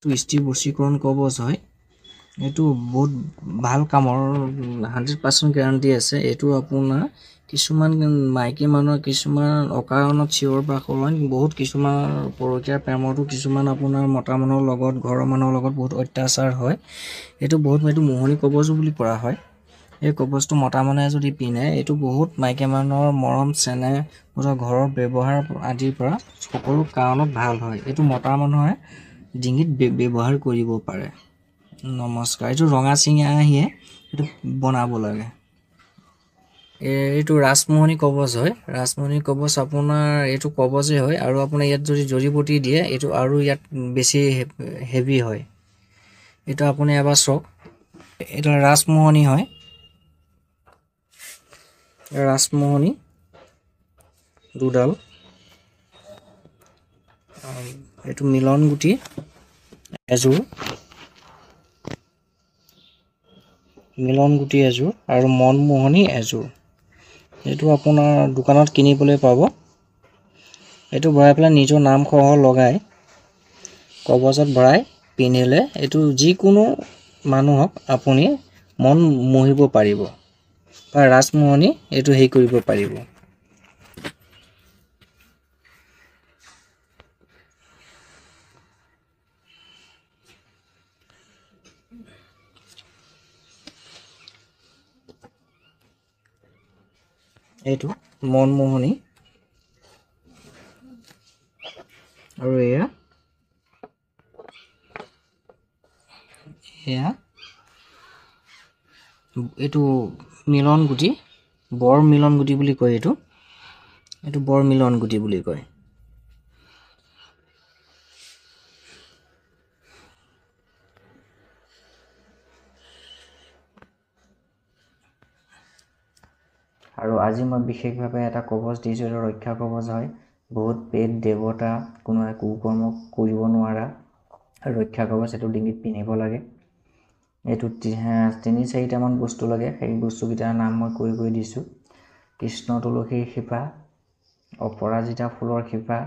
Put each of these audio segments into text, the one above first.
স্ত্ৰী বশীকৰণ কবচ হয় এইটো বহুত ভাল কামৰ 100% গ্যাৰান্টি আছে এইটো আপোনাৰ কিছুমান মাইকী মানুহৰ কিছুমান অকাৰণত চিঞৰ বাখৰ হয় বহুত কিছুমান পৰকীয়া প্ৰেমতো কিছুমান আপোনাৰ মতা মানুহৰ লগত ঘৰৰ মানুহৰ লগত বহুত অত্যাচাৰ হয় এইটো মোহনী কবচ বুলি কৰা হয় এই কবচটো মতা মানুহে যদি পিন্ধে এইটো বহুত মাইকী মানুহৰ মৰম চেনেহ ঘৰৰ ব্যৱহাৰ আদিৰ পৰা সকলো কাৰণত ভাল হয় এইটো মতা মানুহে ডিঙিত ব্যৱহাৰ কৰিব পাৰে নমস্কাৰ এইটো ৰঙা চিঙা আহিয়ে এইটো বনাব লাগে এইটো ৰাজমোহনী কবচ হয় ৰাজমোহনী কবচ আপোনাৰ এইটো কবচে হয় আৰু আপোনাৰ ইয়াত যদি জৰিবটি দিয়ে এইটো আৰু ইয়াত বেছি হেভি হয় এইটো আপুনি এবাৰ চাওক এইটো ৰাজমোহনী হয় ৰাজমোহনী দুডাল এইটো মিলন গুটি এযোৰ আৰু মনমোহনী এযোৰ এইটো আপোনাৰ দোকানত কিনিবলৈ পাব এইটো ভৰাই পেলাই নিজৰ নামসহ লগাই কবচত ভৰাই পিন্ধিলে এইটো যিকোনো মানুহক আপুনি মন মোহিব পাৰিব বা ৰাজমোহনী এইটো হেই কৰিব পাৰিব এইটো মনমোহনী আৰু এয়া এইটো মিলন গুটি বৰ মিলন গুটি বুলি কয় এইটো বৰ মিলন গুটি বুলি কয় আৰু আজি মই বিশেষভাৱে এটা কবচ দিছোঁ এটা ৰক্ষা কবচ হয় বহুত পেট দেৱতা কোনো কুকৰ্ম কৰিব নোৱাৰা ৰক্ষা কবচ এইটো ডিঙিত পিন্ধিব লাগে এইটো 3-4টামান বস্তু লাগে সেই বস্তুকেইটাৰ নাম মই কৈ দিছোঁ কৃষ্ণ তুলসীৰ শিপা অপৰাজিতা ফুলৰ শিপা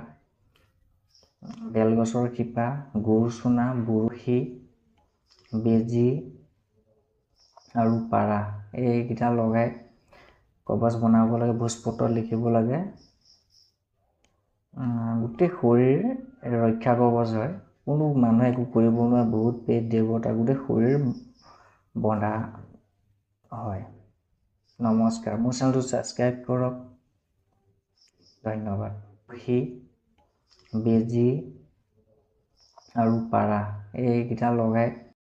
বেলগছৰ শিপা গুৰ চূনা বৰশী বেজী আৰু পাৰা এইকেইটা লগাই কবচ বনাব লাগে ভোজপত্ৰত লিখিব লাগে গোটেই শৰীৰ ৰক্ষা কবচ হয় কোনো মানুহে একো কৰিব নোৱাৰে বহুত পেট দেৱতা গোটেই শৰীৰ বন্ধা হয় নমস্কাৰ মোৰ চেনেলটো ছাবস্ক্ৰাইব কৰক ধন্যবাদ বেজী আৰু পাৰা এইকেইটা লগাই